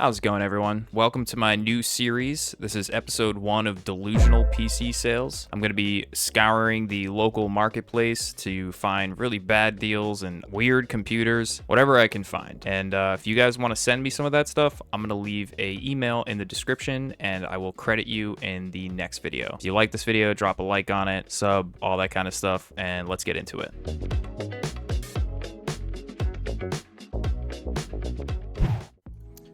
How's it going, everyone? Welcome to my new series. This is episode 1 of Delusional PC Sales. I'm going to be scouring the local marketplace to find really bad deals and weird computers, whatever I can find. And if you guys want to send me some of that stuff, I'm going to leave an email in the description and I will credit you in the next video. If you like this video, drop a like on it, sub, all that kind of stuff, and let's get into it.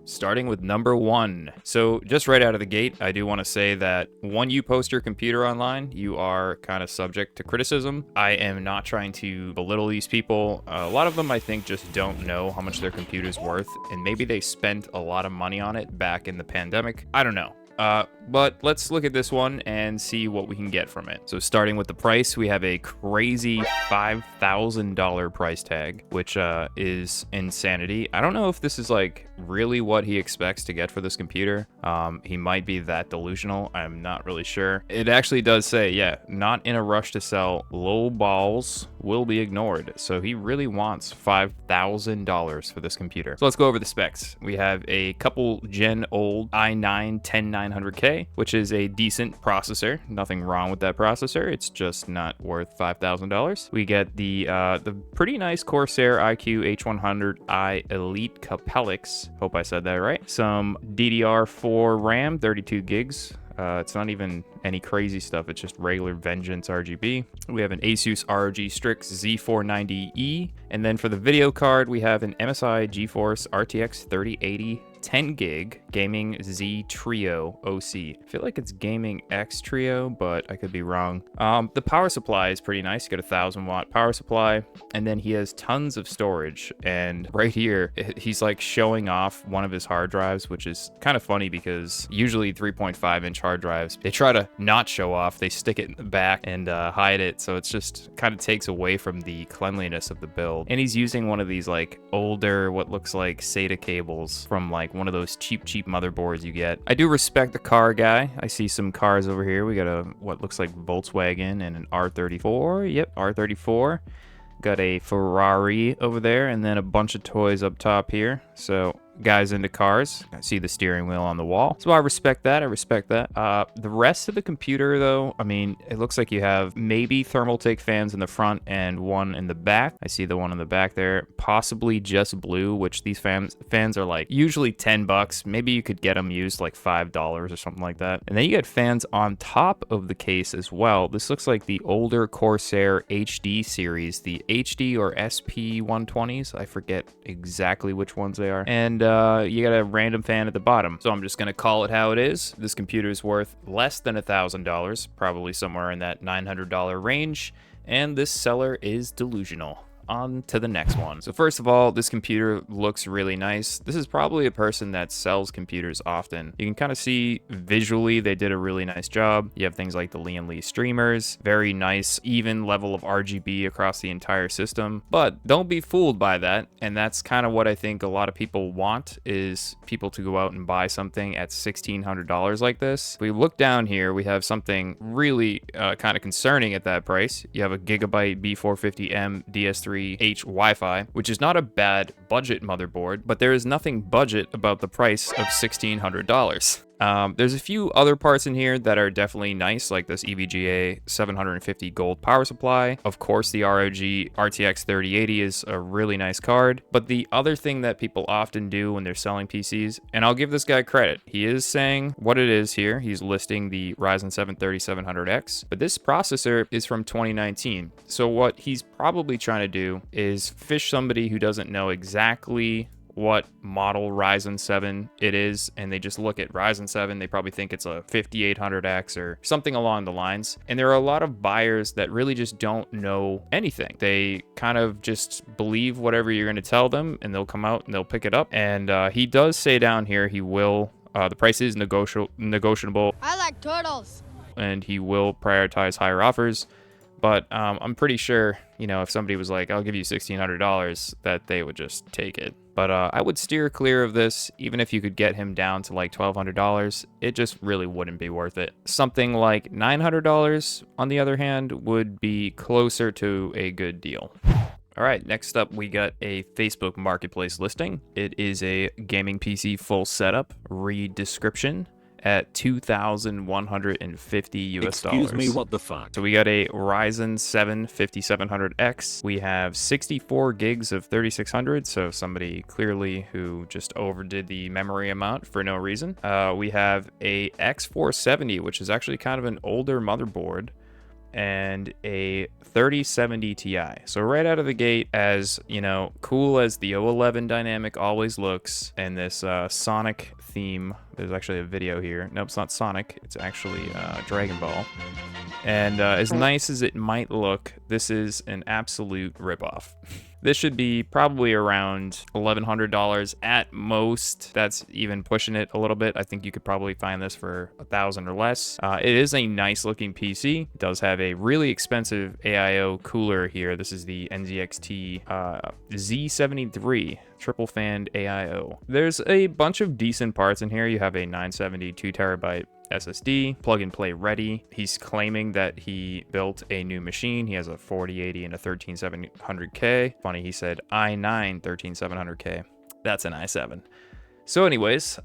Starting with number 1. So just right out of the gate, I do want to say that when you post your computer online, you are kind of subject to criticism. I am not trying to belittle these people. A lot of them, I think, just don't know how much their computer's worth, and maybe they spent a lot of money on it back in the pandemic. I don't know. But let's look at this one and see what we can get from it. So starting with the price, we have a crazy $5,000 price tag, which is insanity. I don't know if this is like really what he expects to get for this computer. He might be that delusional. I'm not really sure. It actually does say, yeah, not in a rush to sell, low balls will be ignored. So he really wants $5,000 for this computer. So let's go over the specs. We have a couple gen old i9 10900K, which is a decent processor. Nothing wrong with that processor. It's just not worth $5,000. We get the pretty nice Corsair iQOO H100i Elite Capellix. Hope I said that right. Some DDR4 RAM, 32 gigs. It's not even any crazy stuff. It's just regular Vengeance RGB. We have an Asus ROG Strix Z490E. And then for the video card, we have an MSI GeForce RTX 3080 10 gig Gaming Z Trio OC. I feel like it's Gaming X Trio, but I could be wrong. The power supply is pretty nice. You got a 1000-watt power supply, and then he has tons of storage. And right here, he's like showing off one of his hard drives, which is kind of funny because usually 3.5-inch hard drives, they try to not show off. They stick it in the back and hide it, so it's just kind of takes away from the cleanliness of the build. And he's using one of these like older, what looks like SATA cables from like one of those cheap motherboards you get. I do respect the car guy. I see some cars over here. We got a what looks like Volkswagen and an R34. Yep, R34. Got a Ferrari over there, and then a bunch of toys up top here. So guys into cars. I see the steering wheel on the wall, so I respect that. The rest of the computer, though, I mean, it looks like you have maybe Thermaltake fans in the front and one in the back. I see the one in the back there, possibly just blue, which these fans are like usually $10. Maybe you could get them used like $5 or something like that. And then you get fans on top of the case as well. This looks like the older Corsair HD series, the HD or SP 120s. I forget exactly which ones they are. And you got a random fan at the bottom. So I'm just going to call it how it is. This computer is worth less than $1,000, probably somewhere in that $900 range. And this seller is delusional. On to the next one. So first of all, this computer looks really nice. This is probably a person that sells computers often. You can kind of see visually they did a really nice job. You have things like the Lian Li streamers, very nice even level of RGB across the entire system. But don't be fooled by that. And that's kind of what I think a lot of people want, is people to go out and buy something at $1,600 like this. If we look down here, we have something really kind of concerning at that price. You have a Gigabyte B450M DS3 H Wi-Fi, which is not a bad budget motherboard, but there is nothing budget about the price of $1,600. There's a few other parts in here that are definitely nice, like this EVGA 750 gold power supply. Of course, the ROG RTX 3080 is a really nice card. But the other thing that people often do when they're selling PCs, and I'll give this guy credit, he is saying what it is here. He's listing the Ryzen 7 3700X, but this processor is from 2019. So what he's probably trying to do is fish somebody who doesn't know exactly what model Ryzen 7 it is, and they just look at Ryzen 7, they probably think it's a 5800X or something along the lines. And there are a lot of buyers that really just don't know anything. They kind of just believe whatever you're going to tell them, and they'll come out and they'll pick it up. And he does say down here he will, the price is negotiable. I like turtles. And he will prioritize higher offers. But I'm pretty sure, you know, if somebody was like, I'll give you $1,600, that they would just take it. But I would steer clear of this. Even if you could get him down to like $1,200, it just really wouldn't be worth it. Something like $900, on the other hand, would be closer to a good deal. All right, next up we got a Facebook Marketplace listing. It is a gaming PC full setup, read description, at $2,150 US. Excuse me, what the fuck? So we got a Ryzen 7 5700X. We have 64 gigs of 3600, so somebody clearly who just overdid the memory amount for no reason. We have a X470, which is actually kind of an older motherboard, and a 3070 Ti. So right out of the gate, as you know, cool as the O11 dynamic always looks, and this Sonic theme. There's actually a video here. Nope, it's not Sonic. It's actually Dragon Ball. And as nice as it might look, this is an absolute ripoff. This should be probably around $1,100 at most. That's even pushing it a little bit. I think you could probably find this for $1,000 or less. It is a nice looking PC. It does have a really expensive AIO cooler here. This is the NZXT Z73 triple fan AIO. There's a bunch of decent parts in here. You have a 970 2TB SSD, plug and play ready. He's claiming that he built a new machine. He has a 4080 and a 13700K. Funny, he said i9 13700K. That's an i7. So anyways,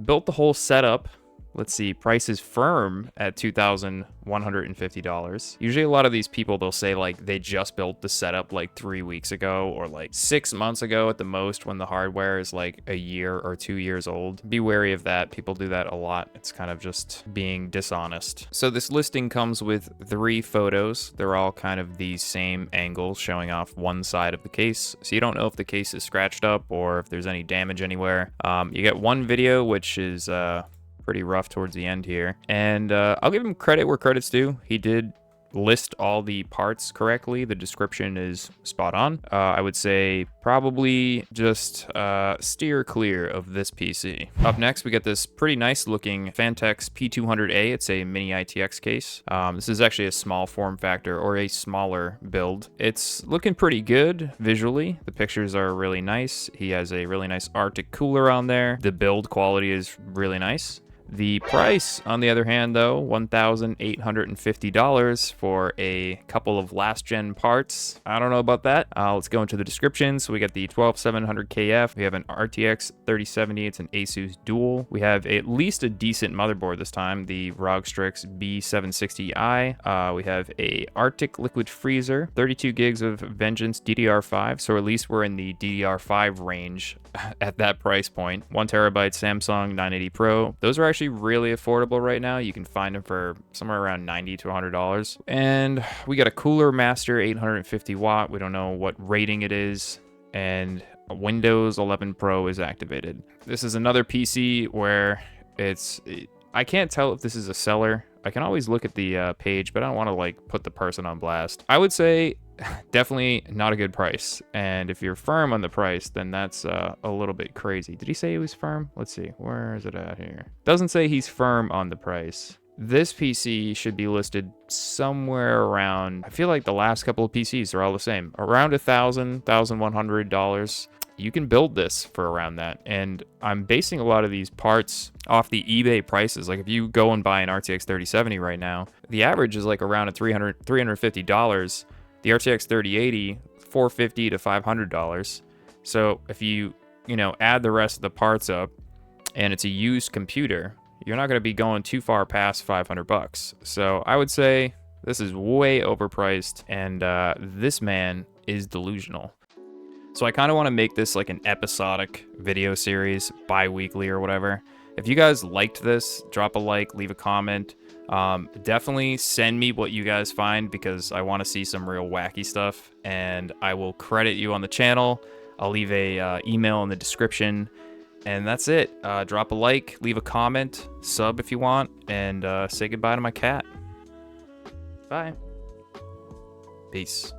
built the whole setup. Let's see, price is firm at $2,150. Usually a lot of these people, they'll say like they just built the setup like 3 weeks ago or like 6 months ago at the most, when the hardware is like a year or 2 years old. Be wary of that. People do that a lot. It's kind of just being dishonest. So this listing comes with 3 photos. They're all kind of the same angles, showing off one side of the case. So you don't know if the case is scratched up or if there's any damage anywhere. You get one video, which is pretty rough towards the end here, and I'll give him credit where credit's due. He did list all the parts correctly. The description is spot on. I would say probably just steer clear of this PC. Up next, we got this pretty nice looking Fantex P200A. It's a mini ITX case. This is actually a small form factor, or a smaller build. It's looking pretty good visually. The pictures are really nice. He has a really nice Arctic cooler on there. The build quality is really nice. The price, on the other hand, though, $1,850 for a couple of last-gen parts. I don't know about that. Let's go into the description. So we got the 12700KF. We have an RTX 3070. It's an Asus Dual. We have at least a decent motherboard this time, the ROG Strix B760i. We have a Arctic Liquid Freezer, 32 gigs of Vengeance DDR5. So at least we're in the DDR5 range at that price point. 1 terabyte Samsung 980 Pro. Those are actually really affordable right now. You can find them for somewhere around $90 to $100. And we got a Cooler Master 850 watt. We don't know what rating it is. And Windows 11 Pro is activated. This is another PC where I can't tell if this is a seller. I can always look at the page, but I don't want to like put the person on blast. I would say definitely not a good price. And if you're firm on the price, then that's a little bit crazy. Did he say he was firm? Let's see. Where is it at here? Doesn't say he's firm on the price. This PC should be listed somewhere around, I feel like the last couple of PCs are all the same, around $1,000, $1,100. You can build this for around that. And I'm basing a lot of these parts off the eBay prices. Like if you go and buy an RTX 3070 right now, the average is like around $350. The RTX 3080, $450 to $500. So if you add the rest of the parts up, and it's a used computer, you're not going to be going too far past $500. So I would say this is way overpriced, and this man is delusional. So I kind of want to make this like an episodic video series, bi-weekly or whatever. If you guys liked this, drop a like, leave a comment. Definitely send me what you guys find, because I want to see some real wacky stuff, and I will credit you on the channel. I'll leave a email in the description, and that's it. Drop a like, leave a comment, sub if you want, and say goodbye to my cat. Bye. Peace.